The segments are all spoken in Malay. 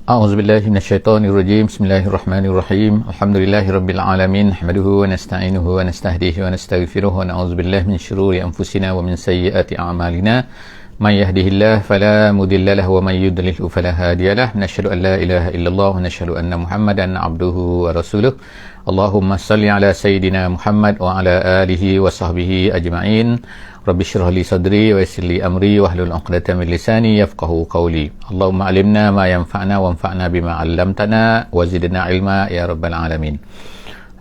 A'udzubillahi minasyaitonirrajim. Bismillahirrahmanirrahim. Alhamdulillahirabbil alamin. Nahmaduhu wa nasta'inuhu wa nastahdihi wa nastaghfiruh wa na'udzubillahi min syururi anfusina wa min sayyiati a'malina. May yahdihillahu fala mudhillalahu wa may yudlilhu fala hadiyalah. Nashhadu an la ilaha illallah wa nashhadu anna Muhammadan 'abduhu wa rasuluh. Allahumma shalli ala sayidina Muhammad wa ala alihi wa sahbihi ajma'in. Rabbi syrah li sadri wa yassir li amri wahlul 'uqdatam min lisani yafqahu qawli. Allahumma 'allimna ma yanfa'una wanfa'na bima 'allamtana wa zidna ilma ya rabbal alamin.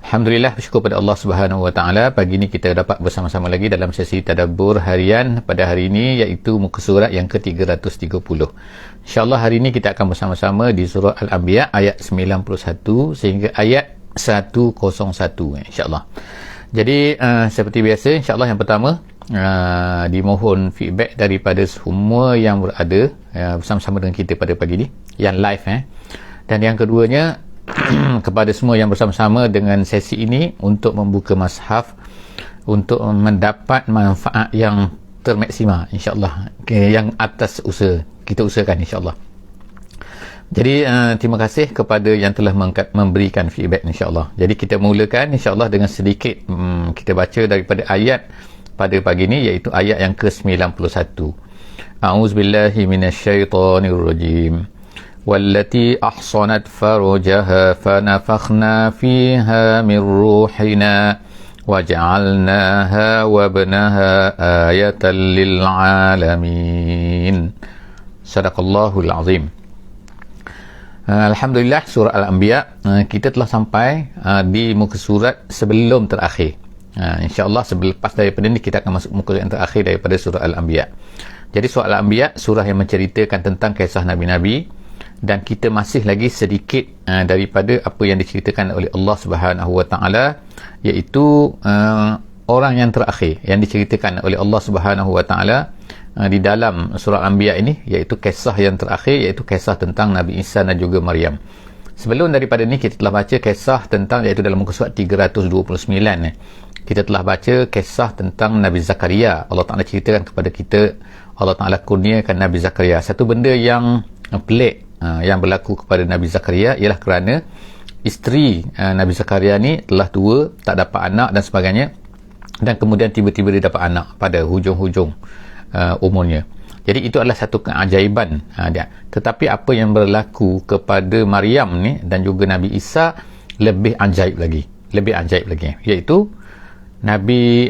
Alhamdulillah, bersyukur pada Allah Subhanahu wa taala, pagi ini kita dapat bersama-sama lagi dalam sesi tadabbur harian pada hari ini, iaitu muka surat yang ke-330. Insya-Allah hari ini kita akan bersama-sama di surah Al-Anbiya ayat 91 sehingga ayat 101 insya-Allah. Jadi seperti biasa, insya-Allah yang pertama dimohon feedback daripada semua yang berada bersama-sama dengan kita pada pagi ini yang live dan yang keduanya kepada semua yang bersama-sama dengan sesi ini untuk membuka mushaf untuk mendapat manfaat yang termaksima insya-Allah, yang atas usaha kita usahakan insya-Allah. Jadi terima kasih kepada yang telah memberikan feedback insya-Allah. Jadi kita mulakan insya-Allah dengan sedikit kita baca daripada ayat pada pagi ini, iaitu ayat yang ke-91. A'udzubillahi minasyaitonirrajim. Wallati ahsanat farujaha fanafakhna fiha min ruhina waj'alnaha wa ibnaha ayatan lil alamin. Sadaqallahul azim. Alhamdulillah, surah Al-Anbiya kita telah sampai di muka surat sebelum terakhir. InsyaAllah selepas daripada ini kita akan masuk muka yang terakhir daripada surah Al-Anbiya. Jadi surah Al-Anbiya surah yang menceritakan tentang kisah Nabi-Nabi, dan kita masih lagi sedikit daripada apa yang diceritakan oleh Allah Subhanahu wa taala, iaitu orang yang terakhir yang diceritakan oleh Allah Subhanahu wa taala di dalam surah Al-Anbiya ini, iaitu kisah yang terakhir, iaitu kisah tentang Nabi Isa dan juga Maryam. Sebelum daripada ini kita telah baca kisah tentang, iaitu dalam muka surat 329 kita telah baca kisah tentang Nabi Zakaria. Allah Ta'ala ceritakan kepada kita, Allah Ta'ala kurniakan Nabi Zakaria satu benda yang pelik yang berlaku kepada Nabi Zakaria, ialah kerana isteri Nabi Zakaria ni telah tua, tak dapat anak dan sebagainya, dan kemudian tiba-tiba dia dapat anak pada hujung-hujung umurnya. Jadi itu adalah satu keajaiban dia. Tetapi apa yang berlaku kepada Maryam ni dan juga Nabi Isa lebih ajaib lagi, iaitu Nabi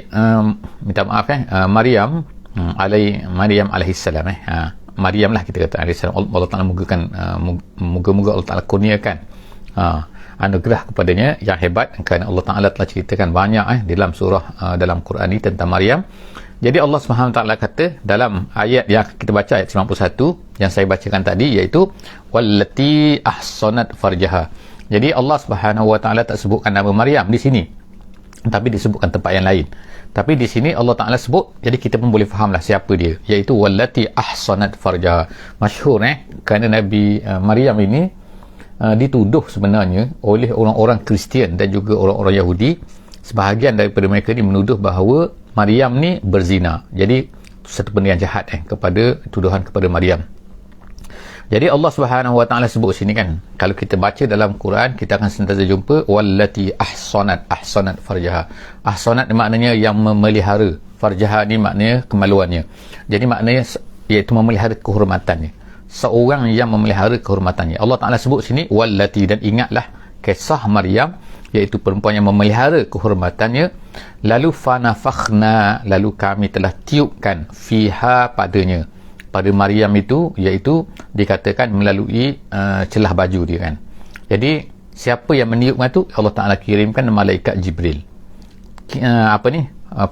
minta maaf Maryam alaihissalam Maryam lah kita kata alaihissalam. Allah Ta'ala moga-moga Allah Ta'ala kurniakan anugerah kepadanya yang hebat, kerana Allah Ta'ala telah ceritakan banyak dalam surah dalam Quran ni tentang Maryam. Jadi Allah Subhanahu Wa Ta'ala kata dalam ayat yang kita baca, ayat 91 yang saya bacakan tadi, iaitu wallati ahsanat farjaha. Jadi Allah Subhanahu Wa Ta'ala tak sebutkan nama Maryam di sini, tapi disebutkan tempat yang lain. Tapi di sini Allah Ta'ala sebut, jadi kita pun boleh fahamlah siapa dia, iaitu wallati ahsanat farjaha. Masyhur kerana Nabi Maryam ini dituduh sebenarnya oleh orang-orang Kristian dan juga orang-orang Yahudi. Sebahagian daripada mereka ni menuduh bahawa Maryam ni berzina. Jadi satu benda yang jahat kepada tuduhan kepada Maryam. Jadi Allah Subhanahu Wa Ta'ala sebut sini kan, kalau kita baca dalam Quran kita akan sentiasa jumpa wallati ahsanat farjaha. Ahsanat maknanya yang memelihara, farjaha ni maknanya kemaluannya. Jadi maknanya iaitu memelihara kehormatannya, seorang yang memelihara kehormatannya. Allah Ta'ala sebut sini wallati, dan ingatlah kisah Maryam, iaitu perempuan yang memelihara kehormatannya. Lalu fanafakhna, lalu kami telah tiupkan fiha padanya, pada Maryam itu, iaitu dikatakan melalui celah baju dia kan. Jadi siapa yang meniupkan tu? Allah Ta'ala kirimkan malaikat Jibril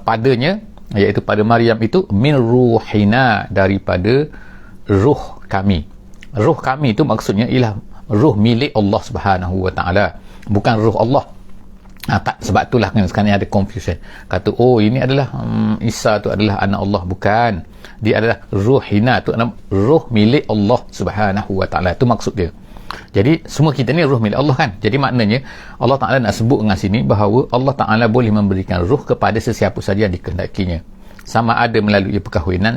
padanya, iaitu pada Maryam itu, min ruhina, daripada ruh kami. Ruh kami itu maksudnya ialah ruh milik Allah Subhanahu Wa Ta'ala, bukan ruh Allah. Tak, sebab itulah kan sekarang ada confusion, kata ini adalah Isa tu adalah anak Allah. Bukan, dia adalah ruhina, tu adalah ruh milik Allah Subhanahu Wa Ta'ala, itu maksud dia. Jadi semua kita ni ruh milik Allah kan. Jadi maknanya Allah Ta'ala nak sebut dengan sini bahawa Allah Ta'ala boleh memberikan ruh kepada sesiapa saja yang dikehendakinya. sama ada melalui perkahwinan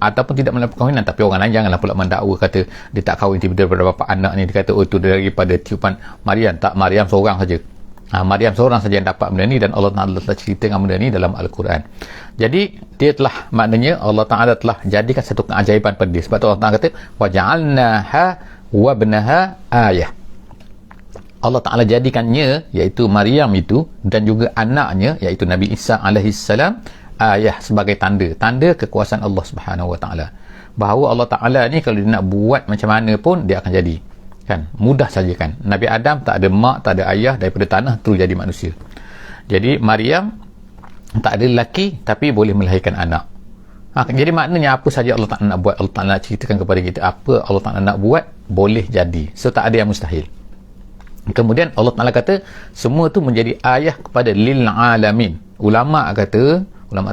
ataupun tidak melalui perkahwinan. Tapi orang lain janganlah pula mendakwa kata dia tak kahwin tiba-tiba daripada bapa anak ni, dia kata oh itu daripada tiupan Maryam. Tak, Maryam seorang saja. Maryam seorang saja yang dapat benda ni, dan Allah Ta'ala telah ceritakan benda ni dalam Al-Quran. Jadi dia telah, maknanya Allah Ta'ala telah jadikan satu keajaiban pada dia. Sebab tu Allah Ta'ala kata waja'alnaha wabnaha ayah. Allah Ta'ala jadikannya, iaitu Maryam itu, dan juga anaknya iaitu Nabi Isa alaihissalam, ayah, sebagai tanda kekuasaan Allah Subhanahu Wa Ta'ala. Bahawa Allah Ta'ala ni kalau dia nak buat macam mana pun dia akan jadi, kan, mudah saja kan. Nabi Adam tak ada mak, tak ada ayah, daripada tanah terus jadi manusia. Jadi Maryam tak ada lelaki tapi boleh melahirkan anak. Jadi maknanya apa saja Allah Ta'ala nak buat, Allah Ta'ala nak ceritakan kepada kita apa Allah Ta'ala nak buat, boleh jadi. So tak ada yang mustahil. Kemudian Allah Ta'ala kata semua tu menjadi ayah kepada lil alamin. Ulama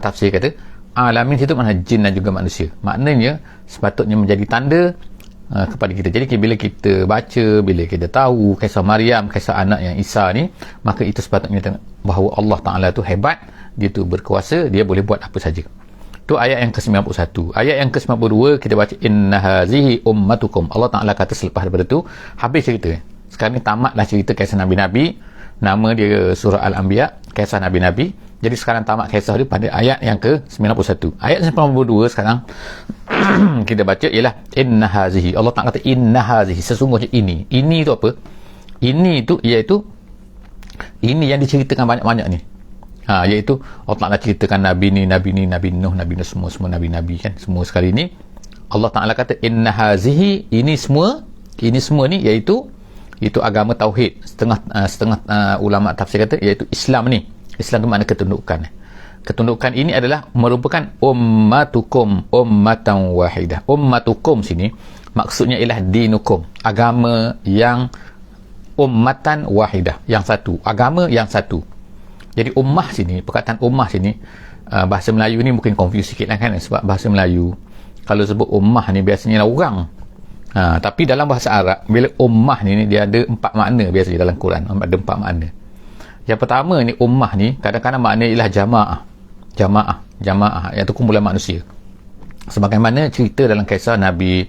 tafsir kata alamin itu makna jin dan juga manusia. Maknanya sepatutnya menjadi tanda kepada kita. Jadi bila kita baca, bila kita tahu kisah Maryam, kisah anak yang Isa ni, maka itu sepatutnya bahawa Allah Ta'ala tu hebat, dia tu berkuasa, dia boleh buat apa saja. Tu ayat yang ke-91. Ayat yang ke-92 kita baca inna hazihi ummatukum. Allah Ta'ala kata selepas daripada tu habis cerita. Sekarang ni tamatlah cerita kisah Nabi-Nabi. Nama dia surah Al-Anbiya, kisah Nabi-Nabi. Jadi sekarang tamat kisah dia pada ayat yang ke-91. Ayat 92 sekarang kita baca ialah inna hazihi. Allah Ta'ala kata inna hazihi, sesungguhnya ini. Ini tu apa? Ini tu iaitu ini yang diceritakan banyak-banyak ni. Iaitu Allah Ta'ala ceritakan Nabi Nuh, Nabi semua Nabi-Nabi kan, semua sekali ni. Allah Ta'ala kata inna hazihi, ini semua ni iaitu agama tauhid. Setengah ulama tafsir kata iaitu Islam ni. Islam itu makna ketundukan. Ketundukan ini adalah merupakan ummatukum ummatan wahidah. Ummatukum sini maksudnya ialah dinukum, agama yang ummatan wahidah, yang satu, agama yang satu. Jadi ummah sini, perkataan ummah sini, bahasa Melayu ni mungkin confuse sikit lah kan, sebab bahasa Melayu kalau sebut ummah ni biasanya orang. Tapi dalam bahasa Arab bila ummah ni dia ada 4 makna biasanya dalam Quran, ada 4 makna. Yang pertama ni ummah ni kadang-kadang maknanya ialah jamaah iaitu kumpulan manusia. Sebagaimana cerita dalam kisah Nabi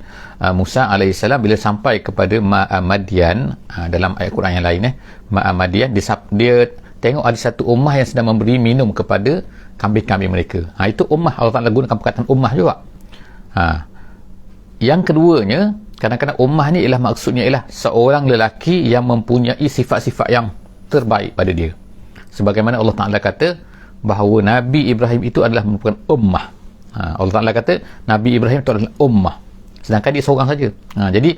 Musa alaihissalam bila sampai kepada Madian, dalam ayat Quran yang lain Madian, dia tengok ada satu ummah yang sedang memberi minum kepada kambing-kambing mereka. Itu ummah. Allah Ta'ala gunakan perkataan ummah juga. Yang keduanya, kadang-kadang ummah ni ialah maksudnya ialah seorang lelaki yang mempunyai sifat-sifat yang terbaik pada dia. Sebagaimana Allah Ta'ala kata bahawa Nabi Ibrahim itu adalah merupakan ummah. Allah Ta'ala kata Nabi Ibrahim itu adalah ummah, sedangkan dia seorang saja. Jadi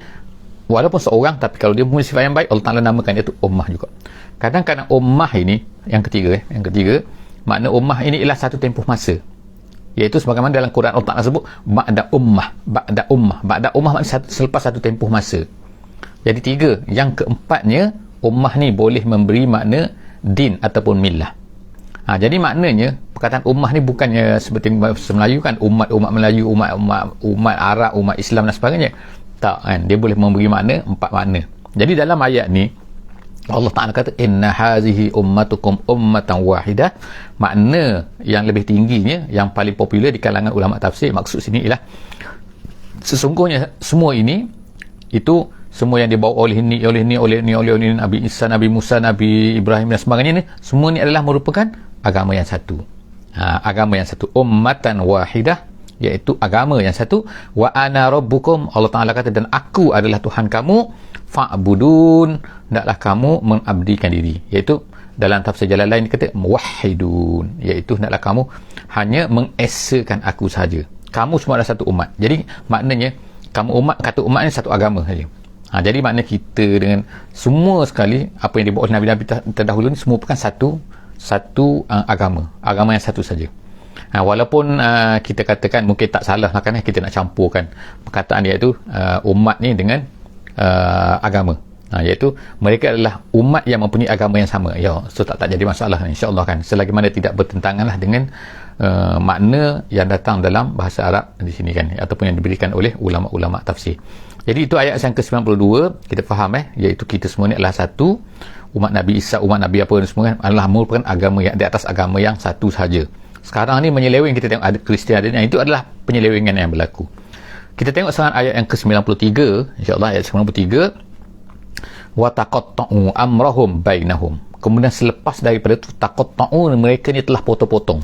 walaupun seorang, tapi kalau dia mempunyai sifat yang baik, Allah Ta'ala namakan dia itu ummah juga. Kadang-kadang ummah ini yang ketiga, makna ummah ini ialah satu tempoh masa, iaitu sebagaimana dalam Quran Allah Ta'ala sebut ba'da ummah maknanya selepas satu tempoh masa. Jadi 3. Yang keempatnya, ummah ni boleh memberi makna din ataupun millah. Jadi maknanya perkataan ummah ni bukannya seperti bahasa Melayu kan, umat Melayu, umat Arab, umat Islam dan sebagainya. Tak kan, dia boleh memberi makna 4 makna. Jadi dalam ayat ni Allah Ta'ala kata inna hazihi ummatukum ummatan wahidah. Makna yang lebih tingginya, yang paling popular di kalangan ulama tafsir, maksud sini ialah sesungguhnya semua ini itu semua yang dibawa oleh Nabi Isa, Nabi Musa, Nabi Ibrahim dan sebagainya ni, semua ni adalah merupakan agama yang satu. Agama yang satu, ummatan wahidah, iaitu agama yang satu. Wa ana rabbukum, Allah Ta'ala kata dan aku adalah Tuhan kamu. Fa'budun, hendaklah kamu mengabdikan diri, iaitu dalam tafsir Jalalain kata muwahhidun, iaitu hendaklah kamu hanya mengesakan aku sahaja. Kamu semua adalah satu umat. Jadi maknanya kamu umat, kata umat ni satu agama saja. Jadi makna kita dengan semua sekali apa yang dibawa oleh Nabi-Nabi terdahulu ni semua bukan satu agama yang satu saja. Walaupun kita katakan mungkin tak salah lah kan, kita nak campurkan perkataan dia itu umat ni dengan agama, iaitu mereka adalah umat yang mempunyai agama yang sama. So tak jadi masalah insya-Allah kan, selagi mana tidak bertentangan lah dengan makna yang datang dalam bahasa Arab di sini kan, ataupun yang diberikan oleh ulama-ulama tafsir. Jadi itu ayat yang ke-92 kita faham iaitu kita semua ni adalah satu. Umat Nabi Isa, umat Nabi apa semua kan adalah merupakan agama yang di atas agama yang satu sahaja. Sekarang ni menyeleweng, kita tengok ada Kristian ada, itu adalah penyelewengan yang berlaku. Kita tengok sekarang ayat yang ke-93, insya-Allah ayat 93, wa taqatta'u amrahum bainahum. Kemudian selepas daripada itu, taqatta'u, mereka ni telah potong-potong.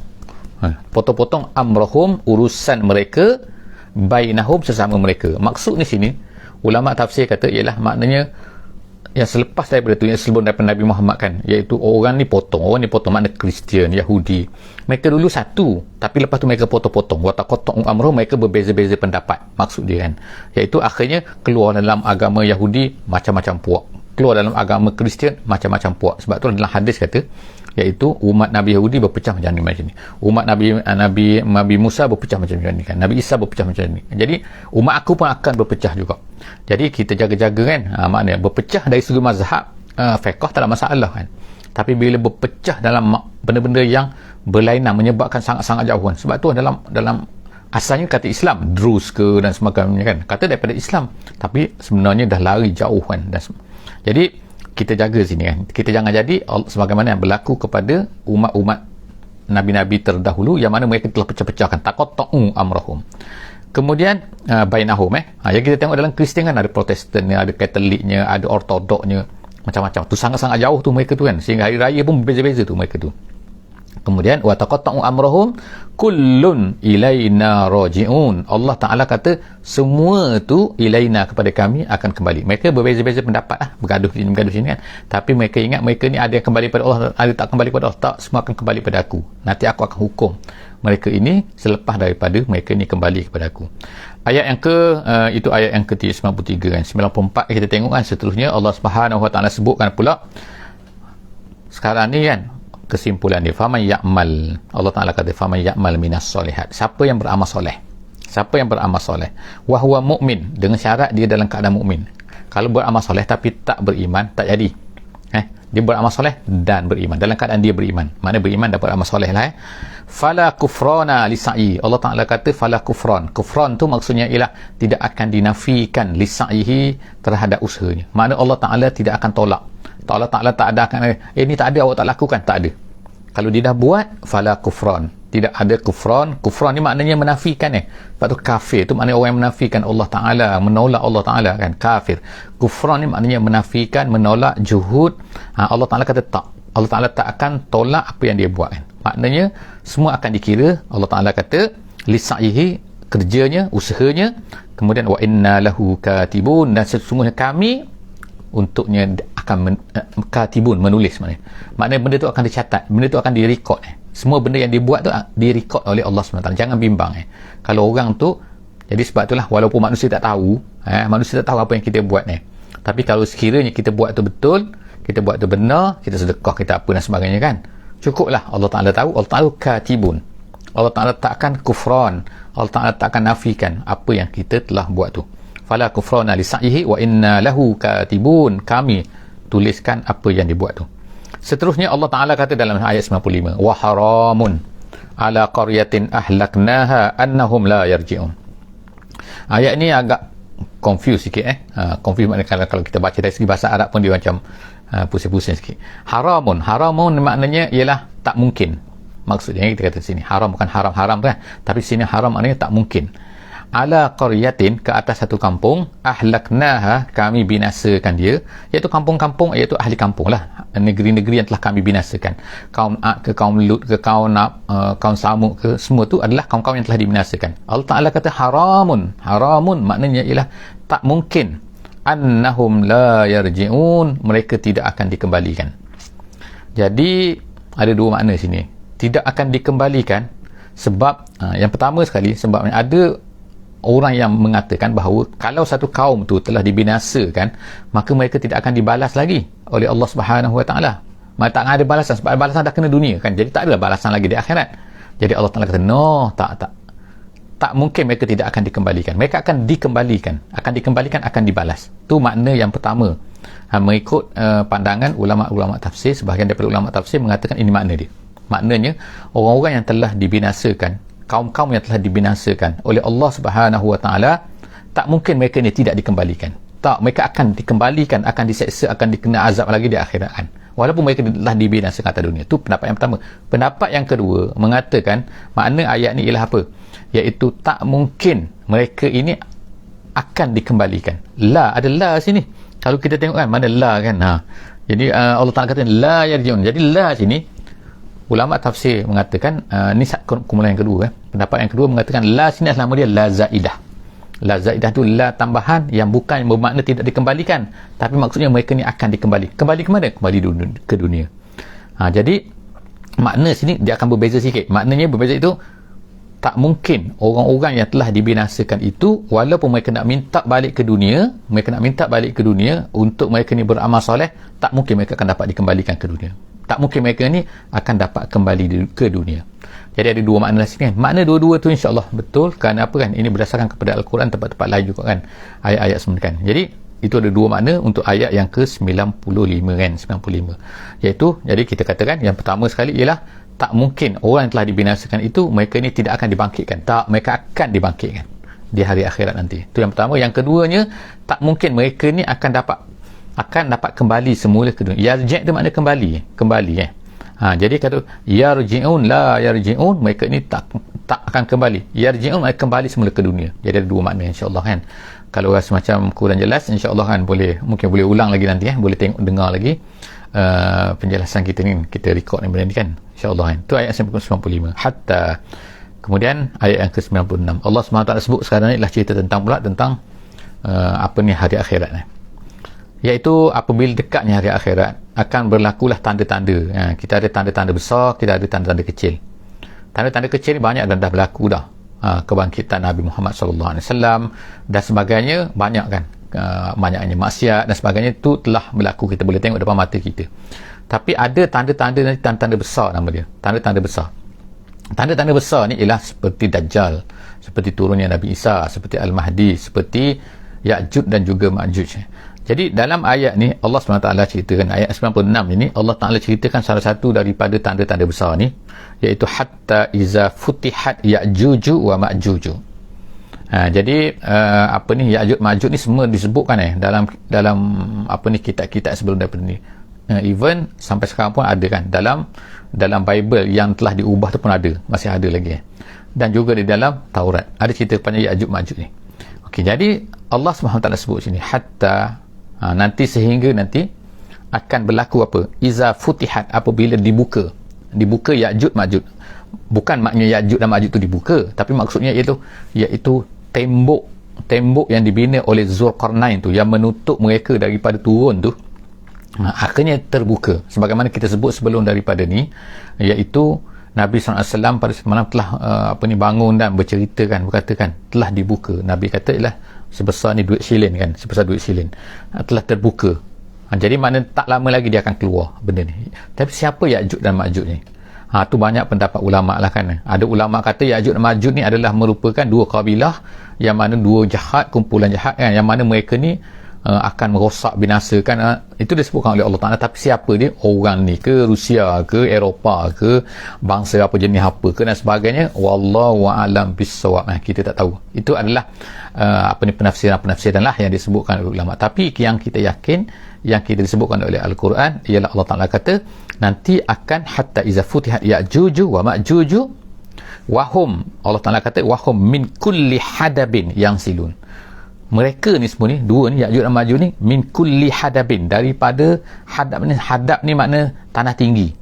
Potong-potong amrahum, urusan mereka, bainahum, sesama mereka. Maksud ni sini ulama tafsir kata ialah maknanya yang selepas daripada itu, yang sebelum daripada Nabi Muhammad kan, iaitu orang ni potong makna Kristian, Yahudi, mereka dulu satu, tapi lepas tu mereka potong-potong. Wa taqatta'u amrahum, mereka berbeza-beza pendapat, maksud dia kan, iaitu akhirnya keluar dalam agama Yahudi macam-macam puak, keluar dalam agama Kristian macam-macam puak. Sebab tu dalam hadis kata, iaitu umat Nabi Yahudi berpecah macam ni, umat Nabi Musa berpecah macam ni kan, Nabi Isa berpecah macam ni. Jadi umat aku pun akan berpecah juga. Jadi kita jaga-jaga kan, maknanya berpecah dari segi mazhab, fiqh tak ada masalah kan, tapi bila berpecah dalam benda-benda yang berlainan, menyebabkan sangat-sangat jauh kan. Sebab tu dalam asalnya kata Islam, Drus ke dan sebagainya kan, kata daripada Islam, tapi sebenarnya dah lari jauh kan. Jadi kita jaga sini kan, kita jangan jadi sebagaimana yang berlaku kepada umat-umat Nabi-Nabi terdahulu, yang mana mereka telah pecah-pecahkan, taqatta'u amrahum. Kemudian bainahum, yang kita tengok dalam Kristian kan, ada Protestannya, ada Katoliknya, ada Ortodoknya, macam-macam tu, sangat-sangat jauh tu mereka tu kan, sehingga hari raya pun berbeza-beza tu mereka tu. Kemudian wa taqatta'u amrahum kullun ilaina raji'un. Allah Ta'ala kata semua tu ilaina, kepada kami akan kembali. Mereka berbeza-beza pendapat lah, bergaduh sini kan, tapi mereka ingat mereka ni ada yang kembali pada Allah, ada tak kembali pada Allah, tak, semua akan kembali pada aku. Nanti aku akan hukum mereka ini selepas daripada mereka ni kembali kepada aku. Ayat yang itu ayat yang ke-93 kan. 94 kita tengok kan, seterusnya Allah Subhanahu Wa Ta'ala sebutkan pula sekarang ni kan, kesimpulan dia, faman ya'mal, Allah Ta'ala kata faman ya'mal minas solihat, siapa yang beramal soleh, siapa yang beramal soleh, wa huwa mu'min, dengan syarat dia dalam keadaan mukmin. Kalau beramal soleh tapi tak beriman, tak jadi. Dia beramal soleh dan beriman, dalam keadaan dia beriman, makna beriman dapat amal soleh lah. Fala kufrana lisa'i, Allah Ta'ala kata fala kufran, kufran tu maksudnya ialah tidak akan dinafikan lisa'ihi, terhadap usahanya, makna Allah Ta'ala tidak akan tolak. Allah Ta'ala tak ada akan ni tak ada, awak tak lakukan, tak ada. Kalau dia dah buat, fala kufran, tidak ada kufran. Kufran ni maknanya menafikan sebab tu kafir tu maknanya orang yang menafikan Allah Ta'ala, menolak Allah Ta'ala kan, kafir. Kufran ni maknanya menafikan, menolak, juhud. Allah Ta'ala kata tak, Allah Ta'ala tak akan tolak apa yang dia buat kan. Maknanya semua akan dikira. Allah Ta'ala kata lisa'ihi, kerjanya, usahanya, kemudian wa inna lahu katibun, dan sesungguhnya kami untuknya akan katibun, menulis, maknanya benda tu akan dicatat, benda tu akan direkod. Semua benda yang dibuat tu direkod oleh Allah SWT. Jangan bimbang kalau orang tu, jadi sebab itulah walaupun manusia tak tahu, manusia tak tahu apa yang kita buat tapi kalau sekiranya kita buat tu betul, kita buat tu benar, kita sedekah, kita apa dan sebagainya kan, cukuplah Allah Ta'ala tahu. Allah Ta'ala katibun, Allah Ta'ala tak akan kufran, Allah Ta'ala tak akan nafikan apa yang kita telah buat tu. Fala kufrana li sa'ihi wa inna lahu katibun, kami tuliskan apa yang dibuat tu. Seterusnya Allah Ta'ala kata dalam ayat 95, wa haramun ala qaryatin ahlaknaha annahum la yarji'un. Ayat ni agak confuse sikit confuse maknanya kalau kita baca dari segi bahasa Arab pun dia macam pusing-pusing sikit. Haramun maknanya ialah tak mungkin. Maksudnya kita kata sini haram, bukan haram-haram kan, tapi sini haram maknanya tak mungkin. Ala qaryatin, ke atas satu kampung, ahlaknaha, kami binasakan dia, iaitu kampung-kampung, iaitu ahli kampung lah, negeri-negeri yang telah kami binasakan. Kaum Ad ke, kaum Lut ke, kaum Samud ke, semua tu adalah kaum-kaum yang telah dibinasakan. Allah Ta'ala kata haramun maknanya ialah tak mungkin, annahum la yarji'un, mereka tidak akan dikembalikan. Jadi ada dua makna sini, tidak akan dikembalikan sebab yang pertama sekali, sebabnya ada orang yang mengatakan bahawa kalau satu kaum tu telah dibinasakan, maka mereka tidak akan dibalas lagi oleh Allah Subhanahu Wa Ta'ala. Mereka tak akan ada balasan, sebab balasan dah kena dunia kan, jadi tak ada balasan lagi di akhirat. Jadi Allah Ta'ala kata no, tak mungkin mereka tidak akan dikembalikan. Mereka akan dikembalikan, akan dibalas. Tu makna yang pertama. Mengikut pandangan ulama-ulama tafsir, sebahagian daripada ulama tafsir mengatakan ini makna dia. Maknanya orang-orang yang telah dibinasakan, kaum-kaum yang telah dibinasakan oleh Allah Subhanahu Wa Ta'ala, tak mungkin mereka ni tidak dikembalikan. Tak, mereka akan dikembalikan, akan diseksa, akan dikena azab lagi di akhirat kan. walaupun mereka telah dibinasakan atas dunia. Itu pendapat yang pertama. Pendapat yang kedua mengatakan makna ayat ni ialah apa? Iaitu tak mungkin mereka ini akan dikembalikan. La, ada la sini. Kalau kita tengok kan, mana la kan? Jadi Allah Ta'ala kata la yarji'un. Jadi la sini, ulama tafsir mengatakan ni kumpulan yang kedua. Pendapat yang kedua mengatakan la sini adalah nama dia la zaidah. La zaidah tu la tambahan yang bukan bermakna tidak dikembalikan, tapi maksudnya mereka ni akan dikembali. Kembali ke mana? Kembali ke dunia. Jadi makna sini dia akan berbeza sikit. Maknanya berbeza itu, tak mungkin orang-orang yang telah dibinasakan itu, walaupun mereka nak minta balik ke dunia, untuk mereka ni beramal soleh, tak mungkin mereka akan dapat dikembalikan ke dunia. Tak mungkin mereka ni akan dapat kembali ke dunia. Jadi ada dua makna sini kan. Makna dua-dua tu insya-Allah betul. Kerana apa kan? Ini berdasarkan kepada Al-Quran, tempat-tempat lain juga kan, ayat-ayat semua kan. Jadi itu ada dua makna untuk ayat yang ke-95 kan, 95. Iaitu, jadi kita katakan yang pertama sekali ialah tak mungkin orang yang telah dibinasakan itu mereka ni tidak akan dibangkitkan. Tak, mereka akan dibangkitkan di hari akhirat nanti. Itu yang pertama. Yang keduanya, tak mungkin mereka ni akan dapat kembali semula ke dunia. Yarji' itu makna kembali jadi kata yarji'un la yarji'un, mereka ni tak akan kembali. Yarji'un makna kembali semula ke dunia. Jadi ada dua makna insya-Allah kan. Kalau rasa macam kurang jelas, insya-Allah kan mungkin boleh ulang lagi nanti boleh dengar lagi penjelasan kita ni, kita record ni benda ni kan, insya-Allah kan. Tu ayat 95. Hatta kemudian ayat yang ke-96, Allah SWT sebut sekarang ni adalah cerita tentang hari akhirat ni. Iaitu apabila dekatnya hari akhirat, akan berlakulah tanda-tanda. Kita ada tanda-tanda besar, kita ada tanda-tanda kecil. Tanda-tanda kecil ni banyak dah berlaku dah. Kebangkitan Nabi Muhammad SAW dan sebagainya, banyak kan. Banyaknya maksiat dan sebagainya, tu telah berlaku, kita boleh tengok depan mata kita. Tapi ada tanda-tanda besar, nama dia tanda-tanda besar. Tanda-tanda besar ni ialah seperti Dajjal, seperti turunnya Nabi Isa, seperti Al-Mahdi, seperti Ya'juj dan juga Ma'juj. Jadi dalam ayat ni Allah SWT ceritakan, ayat 96 ini Allah Ta'ala ceritakan salah satu daripada tanda-tanda besar ni, iaitu hatta iza futihat Ya'juju wa Ma'juju. Jadi Ya'juj Ma'juj ni semua disebutkan dalam kitab-kitab sebelum daripada ni. Even sampai sekarang pun ada kan, dalam Bible yang telah diubah tu pun ada, masih ada lagi. Dan juga di dalam Taurat ada cerita panjang Ya'juj Ma'juj ni. Okey, jadi Allah SWT sebut sini hatta, nanti sehingga nanti akan berlaku apa? Iza futihat, apabila dibuka Ya'juj Ma'juj. Bukan maknanya Ya'juj dan Ma'juj tu dibuka, tapi maksudnya iaitu tembok yang dibina oleh Zulkarnain tu, yang menutup mereka daripada turun tu, akhirnya terbuka. Sebagaimana kita sebut sebelum daripada ni, iaitu Nabi SAW pada semalam telah bangun dan berkatakan telah dibuka. Nabi kata ialah sebesar ni duit silin kan, sebesar duit silin, telah terbuka. Jadi makna tak lama lagi dia akan keluar benda ni. Tapi siapa Ya'juj dan Ma'juj ni? Tu banyak pendapat ulama lah kan. Ada ulama kata Ya'juj dan Ma'juj ni adalah merupakan dua kabilah, yang mana dua jahat, kumpulan jahat kan, yang mana mereka ni akan merosak, binasakan. Itu disebutkan oleh Allah Ta'ala. Tapi siapa dia? Orang ni ke Rusia ke Eropah ke bangsa apa, jenis apa ke dan sebagainya, wallahu a'lam bissawab. Kita tak tahu. Itu adalah penafsiran lah yang disebutkan oleh ulama. Tapi yang kita yakin, yang kita disebutkan oleh Al-Quran, ialah Allah Ta'ala kata nanti akan hatta iza futihat Ya'juju wa Ma'juju wahum, Allah Ta'ala kata wahum min kulli hadabin yang silun. Mereka ni semua ni, dua ni, Ya'juj dan Ma'juj ni, min kulli hadabin, daripada hadab ni makna tanah tinggi.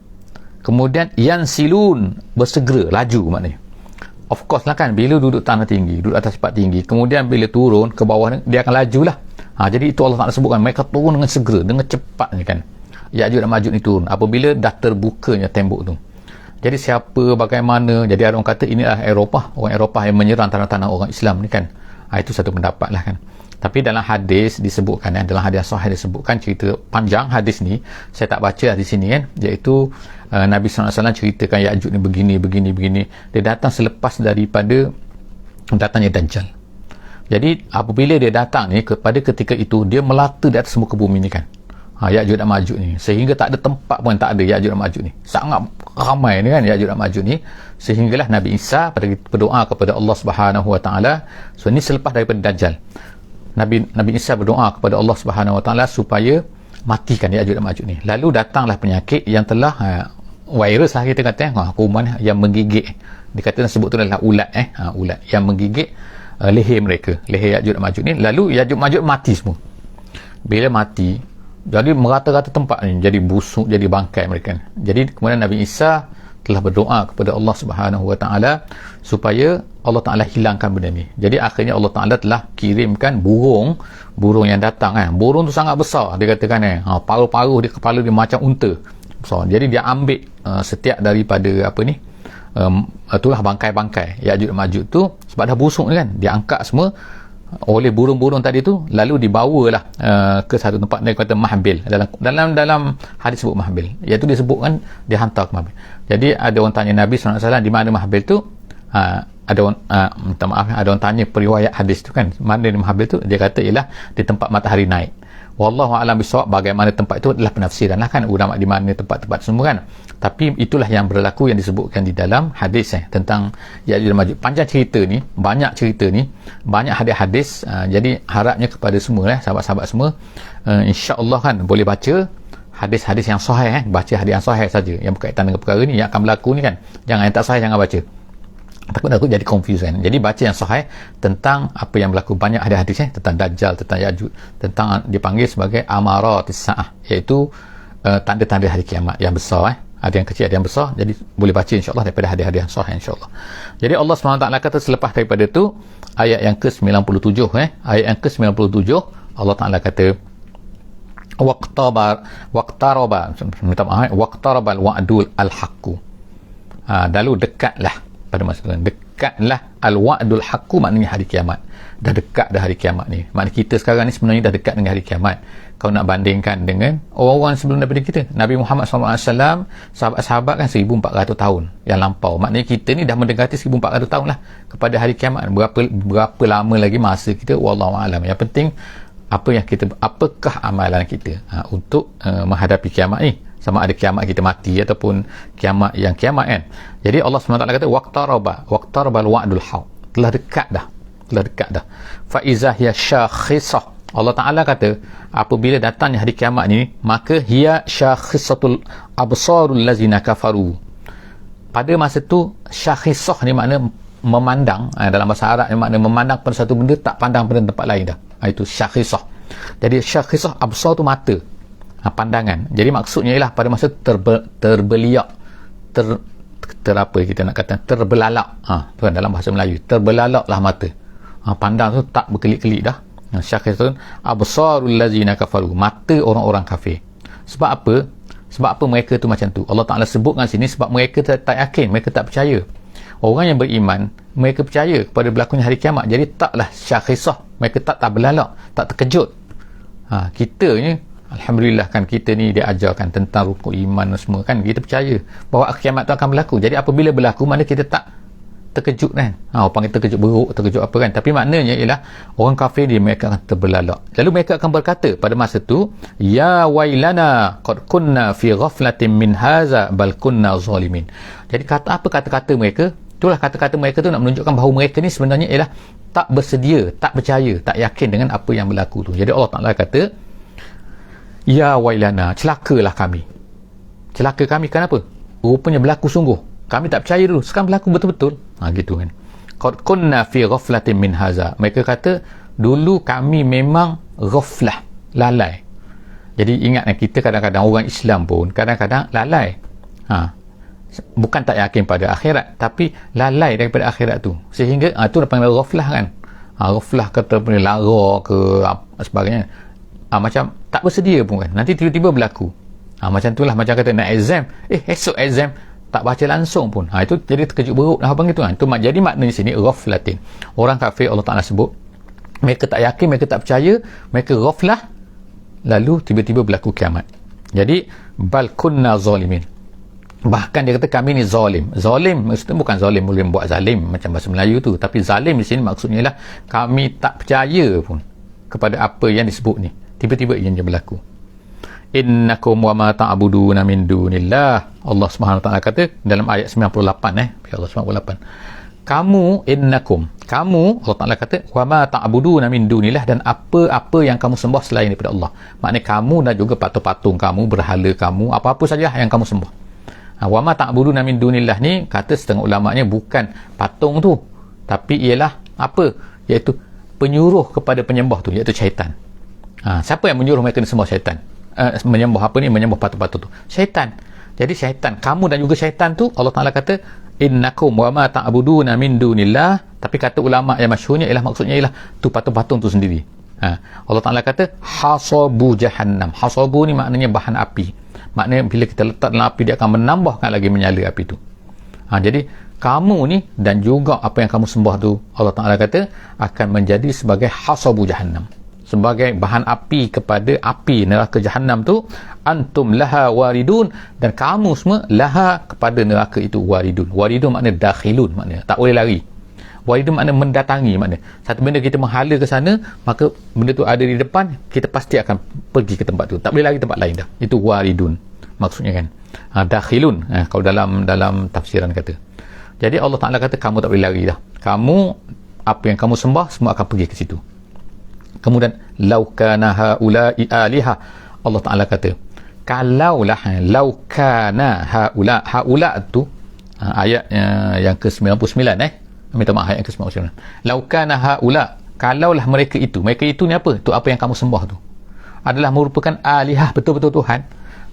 Kemudian yang silun, bersegera, laju maknanya. Of course lah kan, bila duduk tanah tinggi, duduk atas tempat tinggi, kemudian bila turun ke bawah ni, dia akan laju lah. Jadi itu Allah Ta'ala sebutkan, mereka turun dengan segera, dengan cepatnya kan. Ya'juj dan Ma'juj ni turun apabila dah terbukanya tembok tu. Jadi siapa, bagaimana, jadi orang kata inilah Eropah, orang Eropah yang menyerang tanah-tanah orang Islam ni kan. Itu satu pendapat lah kan. Tapi dalam hadis disebutkan, dalam hadis sahih disebutkan, cerita panjang hadis ni, saya tak baca di sini kan, iaitu Nabi SAW ceritakan Ya'juj ni begini. Dia datang selepas daripada datangnya Dajjal. Jadi apabila dia datang ni, pada ketika itu dia melata di atas muka bumi ni kan, Ya'juj dan Ma'juj ni, sehingga tak ada tempat pun tak ada Ya'juj dan Ma'juj ni, sangat ramai ni kan Ya'juj dan Ma'juj ni, sehinggalah Nabi Isa berdoa kepada Allah Subhanahu Wa Taala. So ini selepas daripada Dajjal, Nabi Isa berdoa kepada Allah Subhanahu Wa Taala supaya matikan Ya'juj dan Ma'juj ni. Lalu datanglah penyakit yang telah virus lah kita kata, kuman yang menggigit, dikatakan sebut tu adalah ulat ulat yang menggigit leher mereka, leher Ya'juj dan Ma'juj ni. Lalu Ya'juj Ma'juj mati semua. Bila mati, jadi merata-rata tempat ni jadi busuk, jadi bangkai mereka. Jadi kemudian Nabi Isa telah berdoa kepada Allah Subhanahu Wa Taala supaya Allah Taala hilangkan benda ni. Jadi akhirnya Allah Taala telah kirimkan burung yang datang burung tu sangat besar, dia katakan paruh-paruh di kepala dia macam unta besar. Jadi dia ambil setiap daripada itulah bangkai-bangkai Ya'juj dan Ma'juj tu, sebab dah busuk kan, dia angkat semua oleh burung-burung tadi tu, lalu dibawalah ke satu tempat dia kata mahbil, dalam hadis sebut mahbil, iaitu disebutkan dihantar ke mahbil. Jadi ada orang tanya Nabi SAW di mana mahbil tu, ada orang tanya periwayat hadis tu kan, mana di mahbil tu, dia kata ialah di tempat matahari naik. Wallahu a'lam bisawab, bagaimana tempat itu adalah penafsiran lah kan ulama di mana tempat-tempat semua kan, tapi itulah yang berlaku yang disebutkan di dalam hadis tentang Ya'juj dan Ma'juj. Panjang cerita ni, banyak hadis-hadis. Jadi harapnya kepada semua sahabat-sahabat semua, insya-Allah kan boleh baca hadis-hadis yang sahih baca hadis yang sahih saja yang berkaitan dengan perkara ni yang akan berlaku ni kan. Jangan yang tak sahih jangan baca, takut aku jadi confusion. Jadi baca yang sahih tentang apa yang berlaku. Banyak hadis-hadis tentang Dajjal, tentang Ya'juj, tentang dipanggil sebagai amaratis sa'ah, iaitu tanda-tanda hari kiamat yang besar. Ada yang kecil, ada yang besar. Jadi boleh baca insya-Allah daripada hadis-hadis yang sahih insya-Allah. Jadi Allah SWT kata selepas daripada tu, ayat yang ke-97 ayat yang ke-97 Allah Taala kata waqtarabal wa'dul al-haqqu. Lalu dekatlah pada masa itu, dekatlah al-wa'dul haqqu, maknanya hari kiamat. Dah dekat dah hari kiamat ni. Maknanya kita sekarang ni sebenarnya dah dekat dengan hari kiamat. Kau nak bandingkan dengan orang-orang sebelum daripada kita, Nabi Muhammad SAW, sahabat-sahabat kan 1400 tahun yang lampau. Maknanya kita ni dah mendekati 1400 tahun lah kepada hari kiamat. Berapa lama lagi masa kita, wallahu a'lam. Yang penting apakah amalan kita untuk menghadapi kiamat ni, sama ada kiamat kita mati ataupun kiamat yang kiamat kan. Jadi Allah SWT kata waqtarabal wa'dul haq, telah dekat dah fa iza hiya syakhisah. Allah Ta'ala kata apabila datangnya hari kiamat ni, maka hiya syakhisatul absarul lazina kafaru. Pada masa tu syakhisah ni makna memandang, dalam bahasa Arab ni makna memandang pada satu benda tak pandang pada tempat lain dah. Itu syakhisah. Jadi syakhisah, absar tu mata, pandangan. Jadi maksudnya ialah pada masa terbeliak, apa kita nak kata, terbelalak. Tu kan dalam bahasa Melayu, terbelalaklah mata. Pandang tu tak berkelip-kelip dah. Syakhisatun absarul lazina kafaru, mata orang-orang kafir. Sebab apa mereka tu macam tu? Allah Ta'ala sebutkan sini sebab mereka tak yakin, mereka tak percaya. Orang yang beriman, mereka percaya kepada berlakunya hari kiamat. Jadi taklah syakhisah, mereka tak berlalak, tak terkejut. Kita ni alhamdulillah kan, kita ni diajarkan tentang rukun iman semua kan, kita percaya bahawa kiamat tu akan berlaku. Jadi apabila berlaku, mana kita tak terkejut kan. Orang panggil terkejut beruk, terkejut apa kan, tapi maknanya ialah orang kafir dia, mereka akan terbelalak. Lalu mereka akan berkata pada masa tu, ya wailana qad kunna fi ghaflatin min hadza bal kunna zalimin. Jadi kata-kata mereka, itulah kata-kata mereka tu nak menunjukkan bahawa mereka ni sebenarnya ialah tak bersedia, tak percaya, tak yakin dengan apa yang berlaku tu. Jadi Allah Ta'ala kata ya wailana, celakalah kami. Celaka kami kenapa? Rupanya berlaku sungguh. Kami tak percaya dulu, sekarang berlaku betul-betul. Gitu kan. Qad kunna fi ghaflatin min hadza. Mereka kata dulu kami memang ghaflah, lalai. Jadi ingat kita kadang-kadang orang Islam pun kadang-kadang lalai. Bukan tak yakin pada akhirat, tapi lalai daripada akhirat tu. Sehingga tu dipanggil ghaflah kan. Ghaflah kata lara ke sebagainya. Macam tak bersedia pun kan. Nanti tiba-tiba berlaku. Macam itulah, macam kata nak exam, esok exam tak baca langsung pun. Itu jadi terkejut beruk lah apa gitu kan. Itu jadi maknanya sini ghaflatin. Orang kafir Allah Ta'ala sebut mereka tak yakin, mereka tak percaya, mereka ghaflah, lalu tiba-tiba berlaku kiamat. Jadi bal kunna zalimin. Bahkan dia kata kami ni zalim. Zalim maksudnya bukan zalim boleh buat zalim macam bahasa Melayu tu, tapi zalim di sini maksudnya ialah kami tak percaya pun kepada apa yang disebut ni. Tiba-tiba ianya berlaku. Innakum wa ma ta'buduna min dunillah. Allah Subhanahu Wa Taala kata dalam ayat 98 Allah 98. kamu, innakum, kamu, Allah Ta'ala kata, wa ma ta'buduna min dunillah, dan apa-apa yang kamu sembah selain daripada Allah. Maknanya kamu dan juga patung-patung kamu, berhala kamu, apa-apa saja yang kamu sembah. Wa ma ta'buduna min dunillah ni, kata setengah ulamanya, bukan patung tu, tapi ialah apa? Iaitu penyuruh kepada penyembah tu, iaitu syaitan. Siapa yang menyuruh mereka sembah syaitan? Menyembah apa ni? Menyembah patung-patung tu, syaitan. Jadi syaitan, kamu dan juga syaitan tu, Allah Ta'ala kata, innakum wa ma ta'buduna min dunillah, tapi kata ulama yang masyhurnya ialah, maksudnya ialah tu patung-patung tu sendiri. Allah Ta'ala kata hasabu jahannam. Hasabu ni maknanya bahan api, maknanya bila kita letak dalam api, dia akan menambahkan lagi menyala api tu. Jadi kamu ni dan juga apa yang kamu sembah tu, Allah Ta'ala kata akan menjadi sebagai hasabu jahannam, sebagai bahan api kepada api neraka jahannam tu. Antum laha waridun, dan kamu semua laha kepada neraka itu waridun. Waridun makna dakhilun, makna tak boleh lari. Waridun makna mendatangi, makna satu benda kita menghala ke sana, maka benda tu ada di depan, kita pasti akan pergi ke tempat tu, tak boleh lari tempat lain dah. Itu waridun maksudnya kan. Dakhilun kalau dalam tafsiran kata. Jadi Allah Ta'ala kata kamu tak boleh lari dah, kamu, apa yang kamu sembah semua akan pergi ke situ. Kemudian laukana haula'i aliha, Allah Ta'ala kata kalaulah, laukana haula tu ayat yang ke-99, minta maaf, ayat ke-99. Laukana haula, kalaulah mereka itu ni apa? Tu apa yang kamu sembah tu adalah merupakan alihah, betul-betul Tuhan.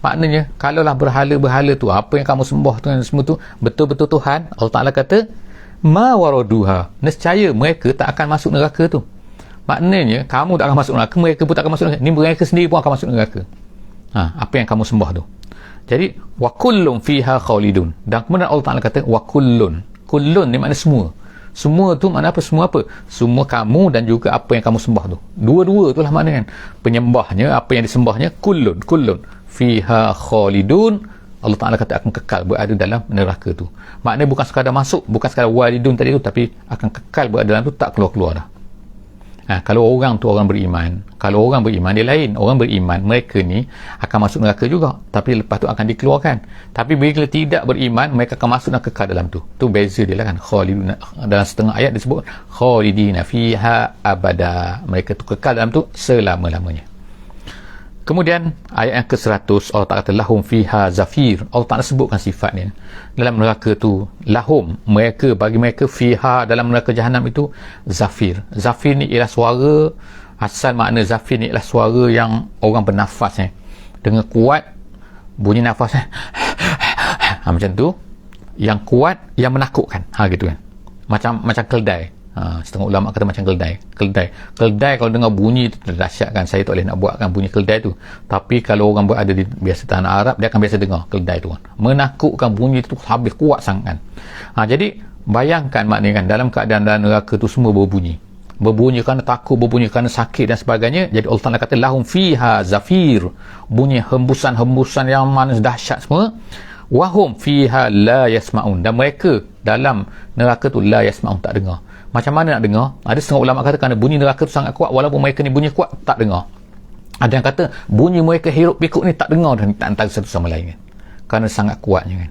Maknanya kalaulah berhala-berhala tu, apa yang kamu sembah tu semua tu betul-betul Tuhan, Allah Ta'ala kata ma waraduha, nescaya mereka tak akan masuk neraka tu. Maknanya kamu tak akan masuk neraka, mereka pun tak akan masuk neraka, ni mereka sendiri pun akan masuk neraka. Apa yang kamu sembah tu. Jadi wa kullun fiha khalidun, dan kemudian Allah Ta'ala kata wa kullun ni makna semua tu makna apa? Semua apa? Semua kamu dan juga apa yang kamu sembah tu, dua-dua tu lah makna kan. Penyembahnya, apa yang disembahnya, kullun fiha khalidun, Allah Ta'ala kata akan kekal berada dalam neraka tu. Maknanya bukan sekadar masuk, bukan sekadar walidun tadi tu, tapi akan kekal berada dalam tu, tak keluar-keluar dah. Kalau orang tu orang beriman, kalau orang beriman dia lain. Orang beriman, mereka ni akan masuk neraka juga, tapi lepas tu akan dikeluarkan. Tapi bila tidak beriman, mereka akan masuk dan kekal dalam tu. Tu beza dia lah kan. Khaliduna, dalam setengah ayat disebut khalidina fiha abada, mereka tu kekal dalam tu selama-lamanya. Kemudian ayat yang ke-100, Allah Ta'ala kata lahum fiha zafir. Allah Ta'ala sebutkan sifat ni dalam neraka tu, lahum, mereka, bagi mereka, fiha, dalam neraka jahanam itu, zafir. Zafir ni ialah suara, asal makna zafir ni ialah suara yang orang bernafas dengan kuat, bunyi nafas macam tu, yang kuat, yang menakutkan, gitu kan, macam keldai. Setengah ulama kata macam keldai kalau dengar bunyi tu dahsyat kan. Saya tak boleh nak buatkan bunyi keldai tu, tapi kalau orang berada di biasa tanah Arab, dia akan biasa dengar keldai tu kan. Menakutkan, bunyi tu habis kuat sangat kan. Jadi bayangkan maknanya kan, dalam keadaan dalam neraka tu semua berbunyi kerana takut, berbunyi kerana sakit dan sebagainya. Jadi Allah Ta'ala kata lahum fiha zafir, bunyi hembusan-hembusan yang manis dahsyat semua. Wahum fiha la yasma'un, dan mereka dalam neraka tu la yasma'un, tak dengar. Macam mana nak dengar? Ada setengah ulama kata kerana bunyi neraka tu sangat kuat, walaupun mereka ni bunyi kuat tak dengar. Ada yang kata bunyi mereka hiruk pikuk ni tak dengar dan tak antara satu sama lain kan, kerana sangat kuatnya kan.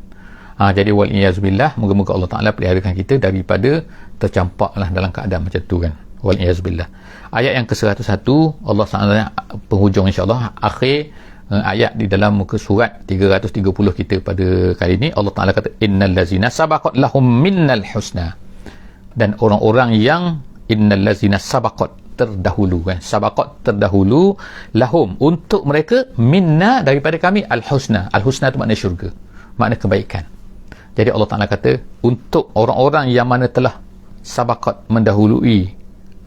Jadi wal-iyazubillah, moga-moga Allah Ta'ala peliharakan kita daripada tercampaklah dalam keadaan macam tu kan. Wal-iyazubillah. Ayat yang ke-101, Allah SWT penghujung insyaAllah, akhir ayat di dalam muka surat 330 kita pada kali ini. Allah Ta'ala kata innal lazina sabaqat lahum minnal husna, dan orang-orang yang innal lazina sabaqat, terdahulu kan, sabaqat terdahulu, lahum untuk mereka, minna daripada kami, al-husna. Al-husna tu makna syurga, makna kebaikan. Jadi Allah Ta'ala kata untuk orang-orang yang mana telah sabaqat mendahului,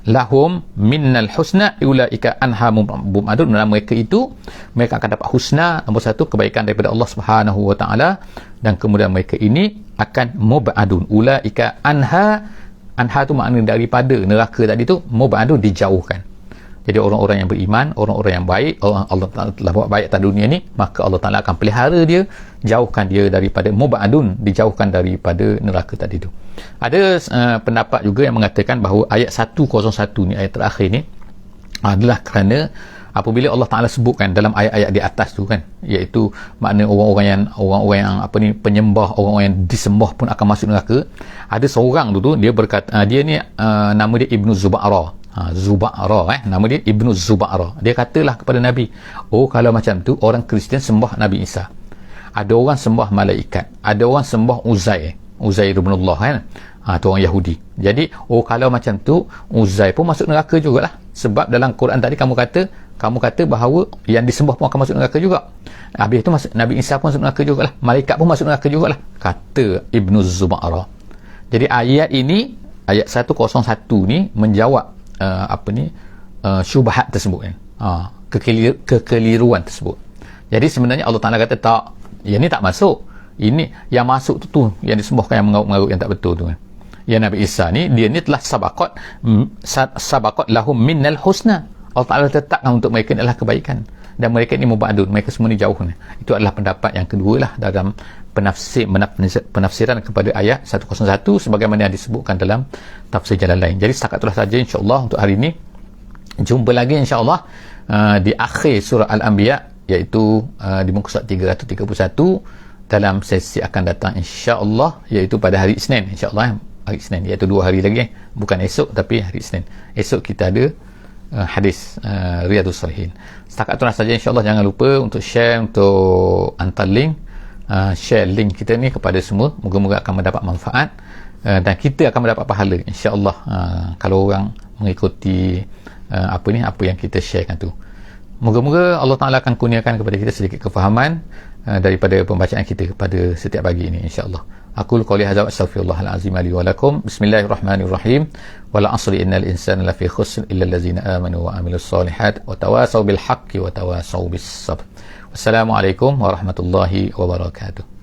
lahum minnal husna ulaika anha mumadun, dalam mereka itu mereka akan dapat husna, nombor satu, kebaikan daripada Allah Subhanahu wa Ta'ala, dan kemudian mereka ini akan mubadun, ulaika anha tu makna daripada neraka tadi tu, mubadun, dijauhkan. Jadi orang-orang yang beriman, orang-orang yang baik, Allah Ta'ala telah buat baik atas dunia ni, maka Allah Ta'ala akan pelihara dia, jauhkan dia daripada mubadun, dijauhkan daripada neraka tadi tu. Ada pendapat juga yang mengatakan bahawa ayat 101 ni, ayat terakhir ni, adalah kerana apabila Allah Taala sebutkan dalam ayat-ayat di atas tu kan, iaitu makna orang-orang yang apa ni, penyembah, orang-orang yang disembah pun akan masuk neraka. Ada seorang tu dia berkata, dia ni nama dia Ibnu Zuba'ra. Nama dia Ibnu Zuba'ra. Dia katalah kepada Nabi, oh kalau macam tu orang Kristian sembah Nabi Isa, ada orang sembah malaikat, ada orang sembah Uzair bin Allah kan, tu orang Yahudi. Jadi kalau macam tu Uzair pun masuk neraka jugalah, sebab dalam Quran tadi kamu kata bahawa yang disembah pun akan masuk neraka juga. Habis itu Nabi Isa pun masuk neraka jugalah, malaikat pun masuk neraka jugalah, kata Ibnu Zuba'ra. Jadi ayat ini, ayat 101 ni menjawab syubhat tersebut kan, kekeliruan tersebut. Jadi sebenarnya Allah Ta'ala kata tak, yang ni tak masuk, ini yang masuk tu yang disembahkan, yang mengarut-mengarut yang tak betul tu kan. Yang Nabi Isa ni, dia ni telah sabaqat lahum minnal husna. Allah Ta'ala tetapkan untuk mereka ni adalah kebaikan, dan mereka ni mubadun, mereka semua ni jauh ni. Itu adalah pendapat yang kedua lah dalam penafsiran kepada ayat 101 sebagaimana yang disebutkan dalam tafsir Jalalain. Jadi setakat itulah saja insya-Allah untuk hari ini. Jumpa lagi insya-Allah di akhir surah Al-Anbiya, iaitu di muka surat 331 dalam sesi akan datang insya-Allah, iaitu pada hari Isnin insya-Allah, hari Isnin, iaitu 2 hari lagi, bukan esok tapi hari Isnin. Esok kita ada hadis Riyadhus Shalihin. Setakat itulah saja insya-Allah. Jangan lupa untuk share, untuk hantar link, share link kita ni kepada semua. Moga-moga akan mendapat manfaat, dan kita akan mendapat pahala insya-Allah kalau orang mengikuti apa yang kita sharekan tu. Moga-moga Allah Ta'ala akan kurniakan kepada kita sedikit kefahaman daripada pembacaan kita pada setiap pagi ini insya-Allah. Aqulu qouli hadza wa astaghfirullahal azim li wa lakum. Bismillahirrahmanirrahim. Wal 'asri innal insana lafi khusr illa allazina amanu wa amilus solihat wa tawasaw bil haqqi wa tawasaw bis sabr. Wassalamualaikum warahmatullahi wabarakatuh.